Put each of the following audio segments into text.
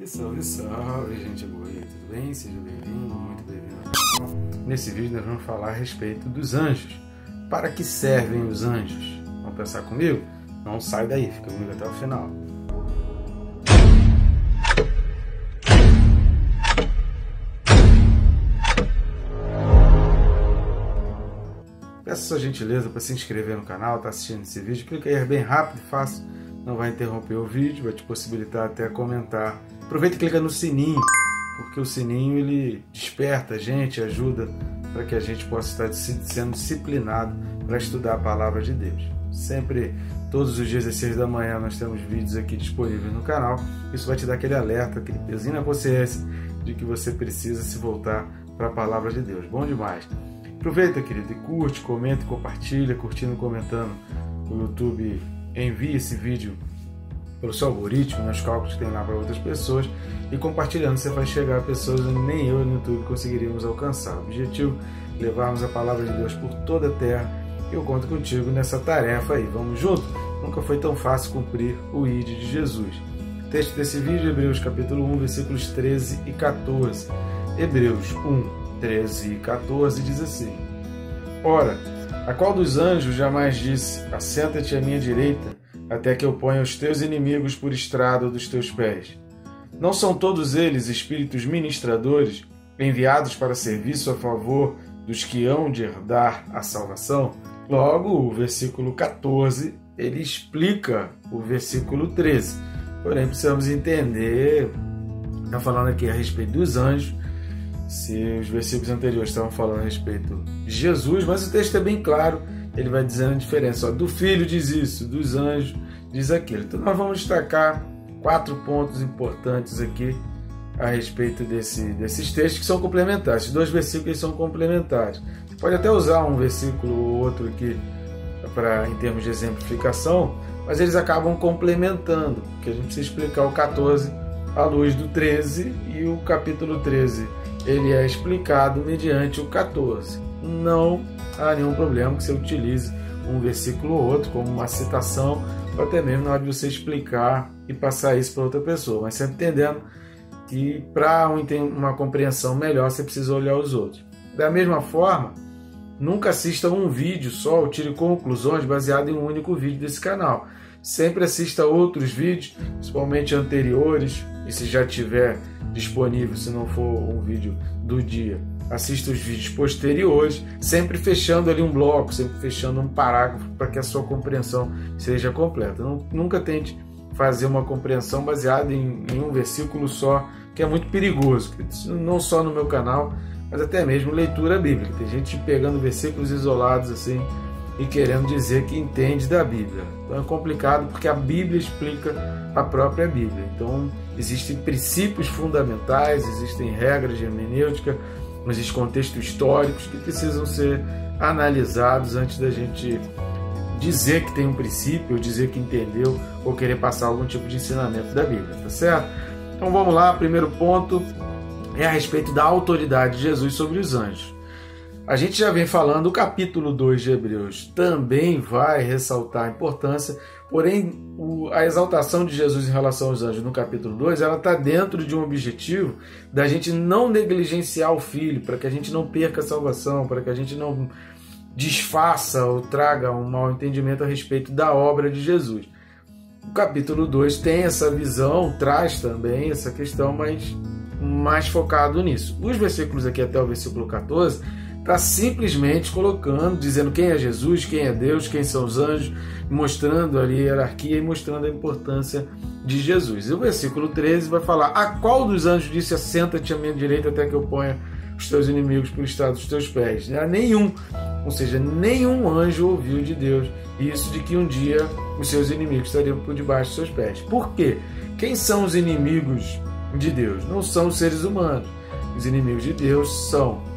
E salve, salve, gente boa aí, tudo bem? Seja bem-vindo, muito bem-vindo. Nesse vídeo nós vamos falar a respeito dos anjos. Para que servem os anjos? Vamos pensar comigo? Não sai daí, fica comigo até o final. Peço sua gentileza para se inscrever no canal, está assistindo esse vídeo, clica aí, é bem rápido e fácil, não vai interromper o vídeo, vai te possibilitar até comentar. Aproveita e clica no sininho, porque o sininho ele desperta a gente, ajuda para que a gente possa estar sendo disciplinado para estudar a palavra de Deus. Sempre, todos os dias às 6 da manhã, nós temos vídeos aqui disponíveis no canal. Isso vai te dar aquele alerta, aquele pezinho na consciência de que você precisa se voltar para a palavra de Deus. Bom demais! Aproveita, querido, e curte, comenta, compartilha, curtindo e comentando. O YouTube envia esse vídeo pelo seu algoritmo, nos cálculos que tem lá para outras pessoas, e compartilhando você vai chegar a pessoas que nem eu no YouTube conseguiríamos alcançar. O objetivo é levarmos a palavra de Deus por toda a terra, e eu conto contigo nessa tarefa aí. Vamos junto? Nunca foi tão fácil cumprir o ID de Jesus. O texto desse vídeo, Hebreus capítulo 1, versículos 13 e 14. Hebreus 1, 13 e 14 diz assim: Ora, a qual dos anjos jamais disse, assenta-te à minha direita, até que eu ponha os teus inimigos por estrado dos teus pés? Não são todos eles espíritos ministradores, enviados para serviço a favor dos que hão de herdar a salvação? Logo, o versículo 14, ele explica o versículo 13. Porém, precisamos entender, está falando aqui a respeito dos anjos. Se os versículos anteriores estavam falando a respeito de Jesus, mas o texto é bem claro, ele vai dizendo a diferença. Ó, do Filho diz isso, dos anjos diz aquilo. Então nós vamos destacar 4 pontos importantes aqui a respeito desses textos que são complementares. Esses 2 versículos são complementares. Você pode até usar um versículo ou outro aqui em termos de exemplificação, mas eles acabam complementando, porque a gente precisa explicar o 14 à luz do 13 e o capítulo 13 ele é explicado mediante o 14. Não há nenhum problema que você utilize um versículo ou outro como uma citação, ou até mesmo na hora de você explicar e passar isso para outra pessoa, mas sempre entendendo que para uma compreensão melhor você precisa olhar os outros. Da mesma forma, nunca assista um vídeo só ou tire conclusões baseado em um único vídeo desse canal. Sempre assista outros vídeos, principalmente anteriores, e se já tiver disponível, se não for um vídeo do dia, assista os vídeos posteriores, sempre fechando ali um bloco, sempre fechando um parágrafo para que a sua compreensão seja completa. Nunca tente fazer uma compreensão baseada em um versículo só, que é muito perigoso, não só no meu canal, mas até mesmo leitura bíblica. Tem gente pegando versículos isolados assim e querendo dizer que entende da Bíblia. Então é complicado porque a Bíblia explica a própria Bíblia. Então existem princípios fundamentais, existem regras de hermenêutica, existem contextos históricos que precisam ser analisados antes da gente dizer que tem um princípio, ou dizer que entendeu, ou querer passar algum tipo de ensinamento da Bíblia, tá certo? Então vamos lá, primeiro ponto é a respeito da autoridade de Jesus sobre os anjos. A gente já vem falando, o capítulo 2 de Hebreus também vai ressaltar a importância, porém a exaltação de Jesus em relação aos anjos no capítulo 2, ela está dentro de um objetivo da gente não negligenciar o Filho, para que a gente não perca a salvação, para que a gente não desfaça ou traga um mau entendimento a respeito da obra de Jesus. O capítulo 2 tem essa visão, traz também essa questão, mas mais focado nisso. Os versículos aqui até o versículo 14 está simplesmente colocando, dizendo quem é Jesus, quem é Deus, quem são os anjos, mostrando ali a hierarquia e mostrando a importância de Jesus. E o versículo 13 vai falar: a qual dos anjos disse, assenta-te à minha direita até que eu ponha os teus inimigos por estrado dos teus pés? Nenhum, ou seja, nenhum anjo ouviu de Deus isso de que um dia os seus inimigos estariam por debaixo dos seus pés. Por quê? Quem são os inimigos de Deus? Não são os seres humanos. Os inimigos de Deus são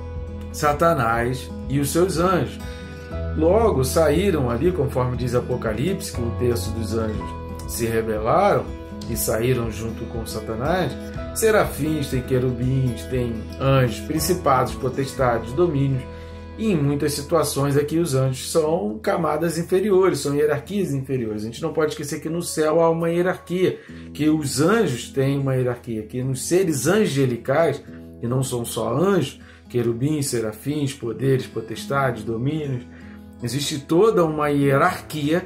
Satanás e os seus anjos. Logo saíram ali, conforme diz Apocalipse, que um terço dos anjos se rebelaram e saíram junto com Satanás. Serafins, tem querubins, tem anjos, principados, potestades, domínios E em muitas situações aqui os anjos são camadas inferiores, são hierarquias inferiores. A gente não pode esquecer que no céu há uma hierarquia, que os anjos têm uma hierarquia, que nos seres angelicais, e não são só anjos, querubins, serafins, poderes, potestades, domínios, existe toda uma hierarquia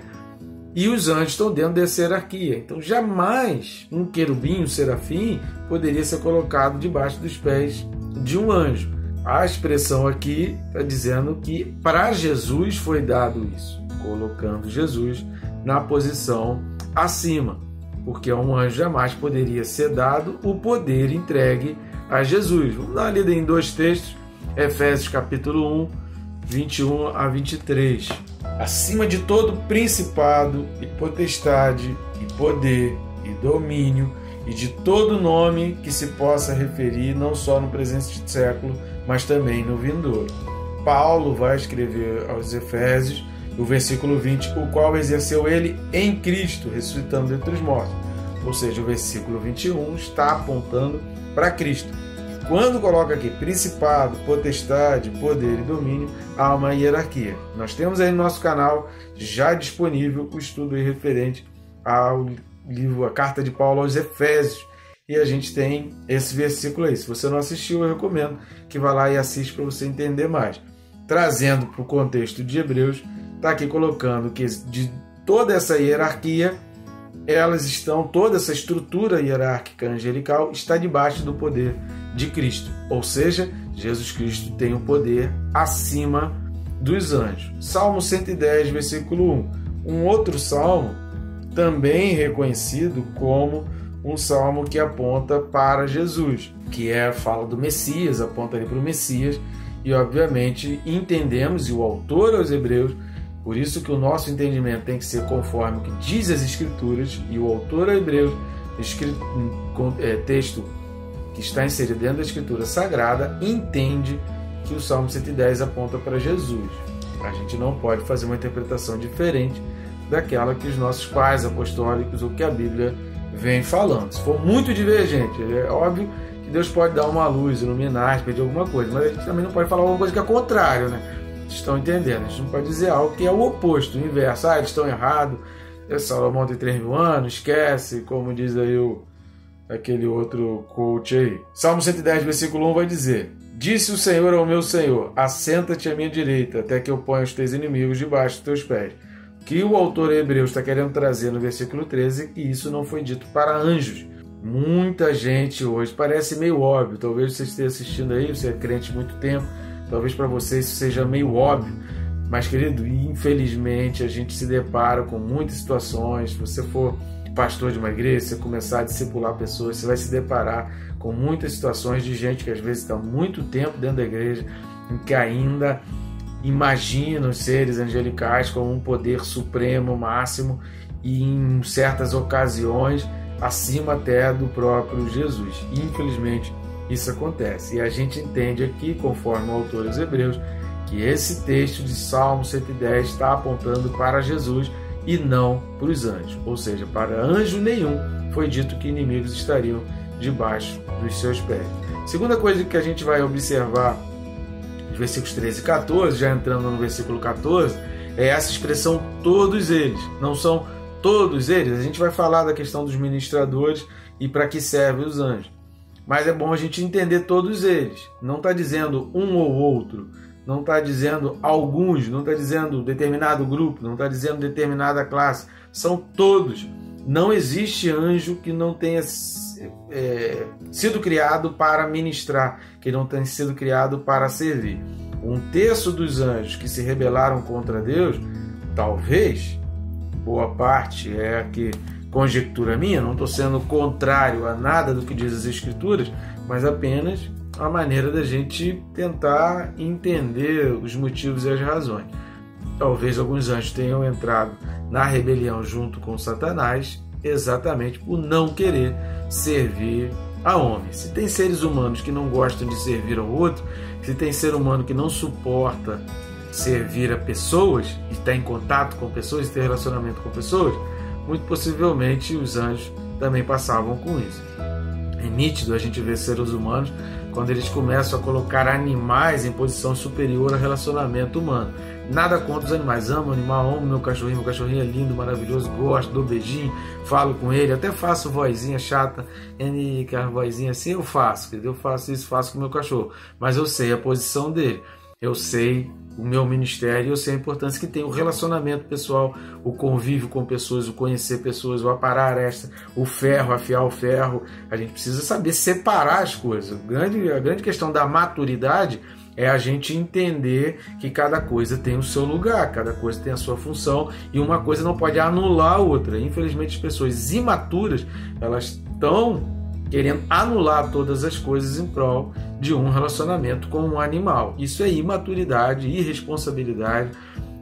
e os anjos estão dentro dessa hierarquia. Então jamais um querubim, um serafim, poderia ser colocado debaixo dos pés de um anjo. A expressão aqui está dizendo que para Jesus foi dado isso, colocando Jesus na posição acima, porque a um anjo jamais poderia ser dado o poder entregue a Jesus. Vamos dar uma lida em dois textos, Efésios capítulo 1, 21 a 23. Acima de todo principado e potestade e poder e domínio e de todo nome que se possa referir não só no presente século, mas também no vindouro. Paulo vai escrever aos Efésios, o versículo 20, o qual exerceu ele em Cristo, ressuscitando dentre os mortos. Ou seja, o versículo 21 está apontando para Cristo. Quando coloca aqui principado, potestade, poder e domínio, há uma hierarquia. Nós temos aí no nosso canal já disponível o estudo aí referente ao livro, a carta de Paulo aos Efésios. E a gente tem esse versículo aí. Se você não assistiu, eu recomendo que vá lá e assista para você entender mais. Trazendo para o contexto de Hebreus, está aqui colocando que de toda essa hierarquia, toda essa estrutura hierárquica angelical está debaixo do poder de Cristo. Ou seja, Jesus Cristo tem o poder acima dos anjos. Salmo 110, versículo 1. Um outro salmo, também reconhecido como um salmo que aponta para Jesus, que fala do Messias, aponta ali para o Messias, e obviamente entendemos, e o autor aos Hebreus, por isso que o nosso entendimento tem que ser conforme o que diz as Escrituras, e o autor aos Hebreus, texto que está inserido dentro da Escritura Sagrada, entende que o Salmo 110 aponta para Jesus. A gente não pode fazer uma interpretação diferente daquela que os nossos pais apostólicos ou que a Bíblia vem falando. Se for muito divergente, é óbvio que Deus pode dar uma luz, iluminar, pedir alguma coisa, mas a gente também não pode falar alguma coisa que é contrário, né? Vocês estão entendendo? A gente não pode dizer algo que é o oposto, o inverso. Eles estão errados, Salomão tem 3.000 anos, esquece, como diz aí aquele outro coach aí. Salmo 110, versículo 1 vai dizer: Disse o Senhor ao meu Senhor, assenta-te à minha direita, até que eu ponha os teus inimigos debaixo dos teus pés. Que o autor hebreu está querendo trazer no versículo 13 é que isso não foi dito para anjos. Muita gente hoje, parece meio óbvio, talvez você esteja assistindo aí, você é crente há muito tempo, talvez para você isso seja meio óbvio, mas querido, infelizmente a gente se depara com muitas situações. Se você for pastor de uma igreja, você começar a discipular pessoas, você vai se deparar com muitas situações de gente que às vezes está muito tempo dentro da igreja, em que ainda imagina os seres angelicais como um poder supremo, máximo, e em certas ocasiões acima até do próprio Jesus. Infelizmente isso acontece, e a gente entende aqui, conforme o autor dos Hebreus, que esse texto de Salmo 110 está apontando para Jesus e não para os anjos, ou seja, para anjo nenhum foi dito que inimigos estariam debaixo dos seus pés. Segunda coisa que a gente vai observar nos versículos 13 e 14, já entrando no versículo 14, é essa expressão todos eles. Não são todos eles, a gente vai falar da questão dos ministradores e para que servem os anjos, mas é bom a gente entender todos eles. Não está dizendo um ou outro, não está dizendo alguns, não está dizendo determinado grupo, não está dizendo determinada classe, são todos. Não existe anjo que não tenha sido criado para ministrar, que não tenha sido criado para servir. Um terço dos anjos que se rebelaram contra Deus, talvez, boa parte é que conjectura minha, não estou sendo contrário a nada do que diz as Escrituras, mas apenas a maneira da gente tentar entender os motivos e as razões. Talvez alguns anjos tenham entrado na rebelião junto com Satanás exatamente por não querer servir a homem. Se tem seres humanos que não gostam de servir ao outro, se tem ser humano que não suporta servir a pessoas, estar em contato com pessoas, ter relacionamento com pessoas, muito possivelmente os anjos também passavam com isso. É nítido a gente ver seres humanos quando eles começam a colocar animais em posição superior ao relacionamento humano. Nada contra os animais, amo o animal, amo meu cachorrinho é lindo, maravilhoso, gosto, dou beijinho, falo com ele, até faço vozinha chata, aquela vozinha assim eu faço, entendeu? Eu faço isso, faço com o meu cachorro, mas eu sei a posição dele, eu sei o meu ministério, eu sei a importância que tem o relacionamento pessoal, o convívio com pessoas, o conhecer pessoas, o aparar a aresta, o ferro, afiar o ferro. A gente precisa saber separar as coisas. A grande questão da maturidade é a gente entender que cada coisa tem o seu lugar, cada coisa tem a sua função e uma coisa não pode anular a outra. Infelizmente, as pessoas imaturas, elas estão querendo anular todas as coisas em prol de um relacionamento com um animal. Isso é imaturidade, irresponsabilidade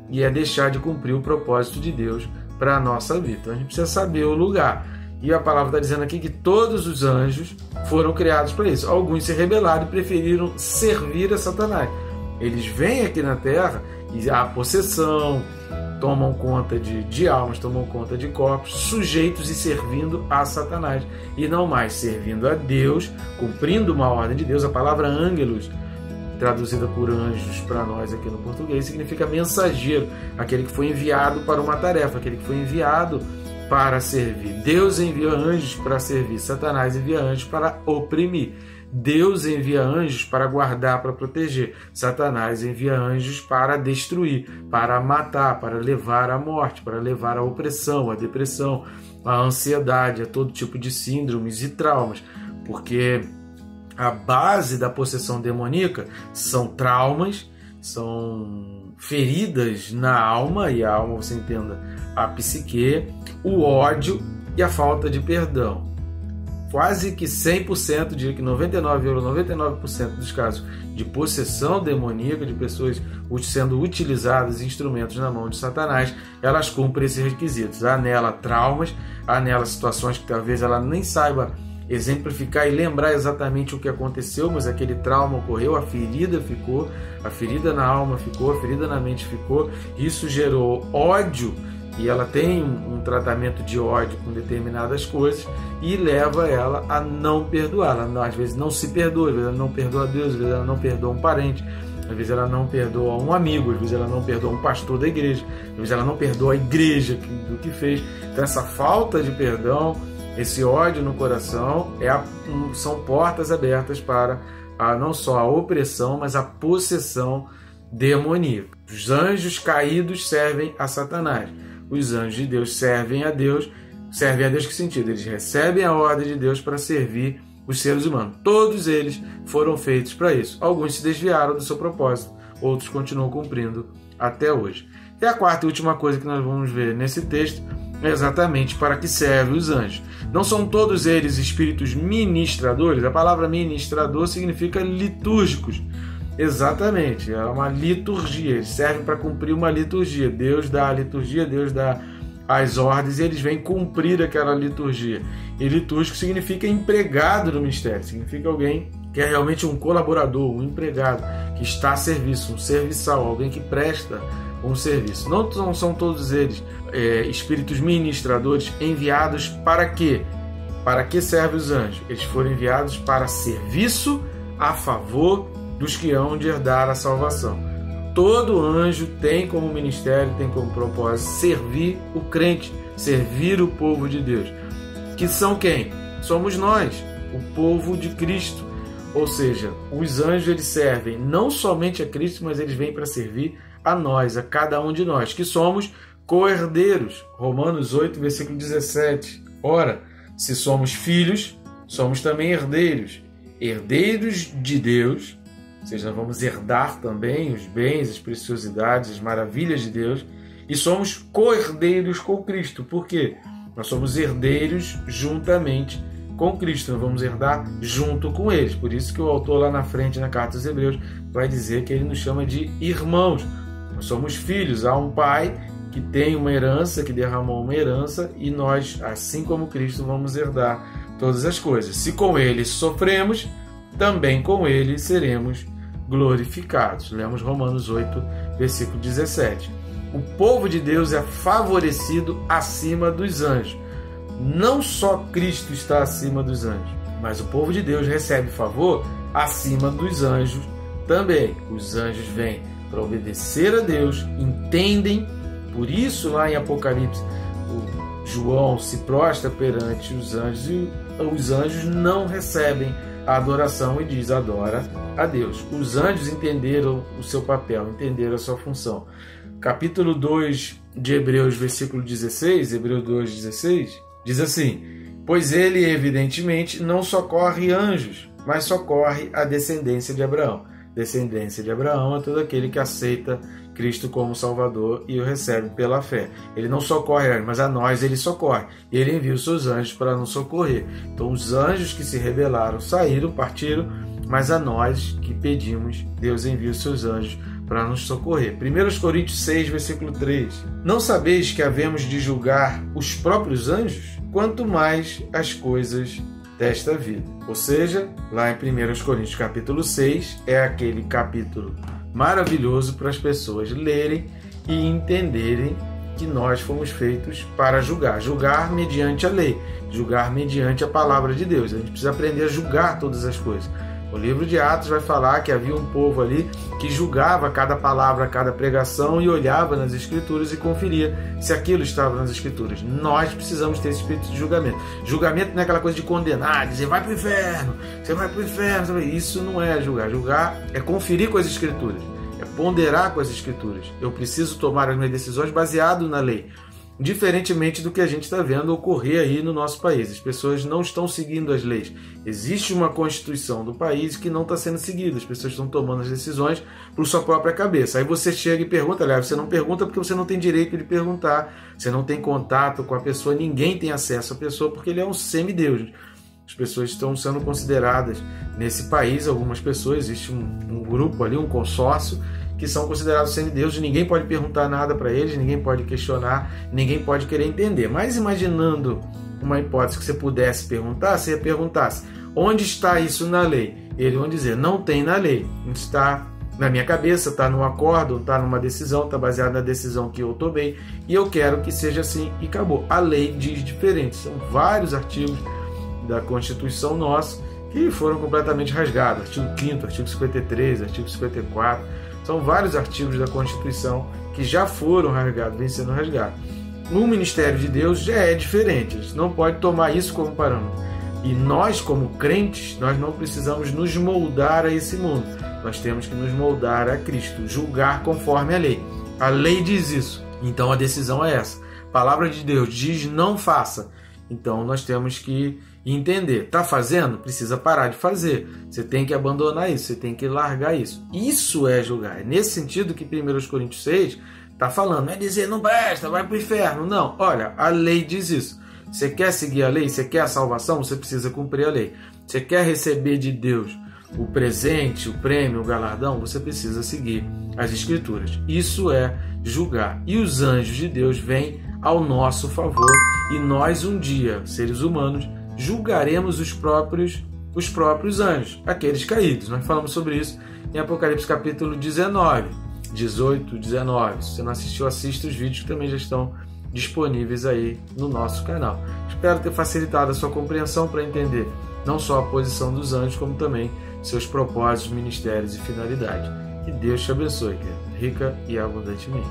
e é deixar de cumprir o propósito de Deus para a nossa vida. Então a gente precisa saber o lugar. E a palavra está dizendo aqui que todos os anjos foram criados para isso. Alguns se rebelaram e preferiram servir a Satanás. Eles vêm aqui na Terra e há possessão, tomam conta de almas, tomam conta de corpos, sujeitos e servindo a Satanás. E não mais servindo a Deus, cumprindo uma ordem de Deus. A palavra ângelos, traduzida por anjos para nós aqui no português, significa mensageiro, aquele que foi enviado para uma tarefa, aquele que foi enviado para servir. Deus envia anjos para servir, Satanás envia anjos para oprimir. Deus envia anjos para guardar, para proteger. Satanás envia anjos para destruir, para matar, para levar à morte, para levar à opressão, à depressão, à ansiedade, a todo tipo de síndromes e traumas. Porque a base da possessão demoníaca são traumas, são feridas na alma, e a alma, você entenda, a psique, o ódio e a falta de perdão. Quase que 100%, diria que 99,99% dos casos de possessão demoníaca, de pessoas sendo utilizadas instrumentos na mão de Satanás, elas cumprem esses requisitos. Há nela traumas, há nela situações que talvez ela nem saiba exemplificar e lembrar exatamente o que aconteceu, mas aquele trauma ocorreu, a ferida ficou, a ferida na alma ficou, a ferida na mente ficou, isso gerou ódio, e ela tem um tratamento de ódio com determinadas coisas e leva ela a não perdoar. Ela às vezes não se perdoa, às vezes ela não perdoa a Deus, às vezes ela não perdoa um parente, às vezes ela não perdoa um amigo, às vezes ela não perdoa um pastor da igreja, às vezes ela não perdoa a igreja do que fez. Então essa falta de perdão, esse ódio no coração são portas abertas para não só a opressão, mas a possessão demoníaca. Os anjos caídos servem a Satanás. Os anjos de Deus servem a Deus. Servem a Deus que sentido? Eles recebem a ordem de Deus para servir os seres humanos. Todos eles foram feitos para isso. Alguns se desviaram do seu propósito, outros continuam cumprindo até hoje. E a quarta e última coisa que nós vamos ver nesse texto é exatamente para que servem os anjos. Não são todos eles espíritos ministradores? A palavra ministrador significa litúrgicos. Exatamente, é uma liturgia, eles servem para cumprir uma liturgia. Deus dá a liturgia, Deus dá as ordens e eles vêm cumprir aquela liturgia. E litúrgico significa empregado no ministério, significa alguém que é realmente um colaborador, um empregado, que está a serviço, um serviçal, alguém que presta um serviço. Não são todos eles espíritos ministradores enviados para quê? Para que servem os anjos? Eles foram enviados para serviço a favor dos que hão de herdar a salvação. Todo anjo tem como ministério, tem como propósito servir o crente, servir o povo de Deus. Que são quem? Somos nós, o povo de Cristo. Ou seja, os anjos eles servem não somente a Cristo, mas eles vêm para servir a nós, a cada um de nós, que somos co-herdeiros. Romanos 8, versículo 17. Ora, se somos filhos, somos também herdeiros. Herdeiros de Deus, ou seja, nós vamos herdar também os bens, as preciosidades, as maravilhas de Deus, e somos co-herdeiros com Cristo. Por quê? Nós somos herdeiros juntamente com Cristo, nós vamos herdar junto com eles. Por isso que o autor lá na frente, na Carta aos Hebreus, vai dizer que ele nos chama de irmãos. Nós somos filhos, há um pai que tem uma herança, que derramou uma herança, e nós, assim como Cristo, vamos herdar todas as coisas. Se com ele sofremos, também com ele seremos glorificados. Lemos Romanos 8, versículo 17. O povo de Deus é favorecido acima dos anjos. Não só Cristo está acima dos anjos, Mas o povo de Deus recebe favor acima dos anjos também. Os anjos vêm para obedecer a Deus, entendem. Por isso, lá em Apocalipse, o João se prostra perante os anjos e os anjos não recebem a adoração e diz: adora a Deus. Os anjos entenderam o seu papel, entenderam a sua função. Capítulo 2 de Hebreus, versículo 16, Hebreus 2,16, diz assim: pois ele, evidentemente, não socorre anjos, mas socorre a descendência de Abraão. Descendência de Abraão é todo aquele que aceita Cristo como Salvador e o recebe pela fé. Ele não socorre anjos, mas a nós ele socorre. E ele envia os seus anjos para nos socorrer. Então os anjos que se rebelaram saíram, partiram, mas a nós que pedimos, Deus envia os seus anjos para nos socorrer. 1 Coríntios 6, versículo 3. Não sabeis que havemos de julgar os próprios anjos? Quanto mais as coisas desta vida. Ou seja, lá em 1 Coríntios capítulo 6, é aquele capítulo maravilhoso para as pessoas lerem e entenderem que nós fomos feitos para julgar. Julgar mediante a lei, julgar mediante a palavra de Deus. A gente precisa aprender a julgar todas as coisas. O livro de Atos vai falar que havia um povo ali que julgava cada palavra, cada pregação e olhava nas Escrituras e conferia se aquilo estava nas Escrituras. Nós precisamos ter esse espírito de julgamento. Julgamento não é aquela coisa de condenar, dizer vai para o inferno, você vai para o inferno. Isso não é julgar. Julgar é conferir com as Escrituras, é ponderar com as Escrituras. Eu preciso tomar as minhas decisões baseado na lei. Diferentemente do que a gente está vendo ocorrer aí no nosso país. As pessoas não estão seguindo as leis. Existe uma Constituição do país que não está sendo seguida. As pessoas estão tomando as decisões por sua própria cabeça. Aí você chega e pergunta, aliás, você não pergunta porque você não tem direito de perguntar. Você não tem contato com a pessoa, ninguém tem acesso à pessoa porque ele é um semideus. As pessoas estão sendo consideradas nesse país, algumas pessoas, existe um grupo ali, um consórcio, que são considerados semideuses, ninguém pode perguntar nada para eles, ninguém pode questionar, ninguém pode querer entender. Mas imaginando uma hipótese que você pudesse perguntar, você perguntasse: onde está isso na lei? Eles vão dizer: não tem na lei, está na minha cabeça, está num acordo, está numa decisão, está baseado na decisão que eu tomei e eu quero que seja assim e acabou. A lei diz diferente. São vários artigos da Constituição nossa que foram completamente rasgados. Artigo 5º, artigo 53, artigo 54. São vários artigos da Constituição que já foram rasgados, vêm sendo rasgados. No Ministério de Deus já é diferente, a gente não pode tomar isso como parâmetro. E nós, como crentes, nós não precisamos nos moldar a esse mundo. Nós temos que nos moldar a Cristo, julgar conforme a lei. A lei diz isso, então a decisão é essa. A palavra de Deus diz: não faça. Então nós temos que entender. Está fazendo? Precisa parar de fazer. Você tem que abandonar isso, você tem que largar isso. Isso é julgar. É nesse sentido que 1 Coríntios 6 está falando. Não é dizer não presta, vai para o inferno. Não, olha, a lei diz isso. Você quer seguir a lei? Você quer a salvação? Você precisa cumprir a lei. Você quer receber de Deus o presente, o prêmio, o galardão? Você precisa seguir as Escrituras. Isso é julgar. E os anjos de Deus vêm ao nosso favor e nós um dia, seres humanos, julgaremos os próprios anjos, aqueles caídos. Nós falamos sobre isso em Apocalipse capítulo 19, 18, 19. Se você não assistiu, assista os vídeos que também já estão disponíveis aí no nosso canal. Espero ter facilitado a sua compreensão para entender não só a posição dos anjos, como também seus propósitos, ministérios e finalidade. Que Deus te abençoe, rica e abundantemente.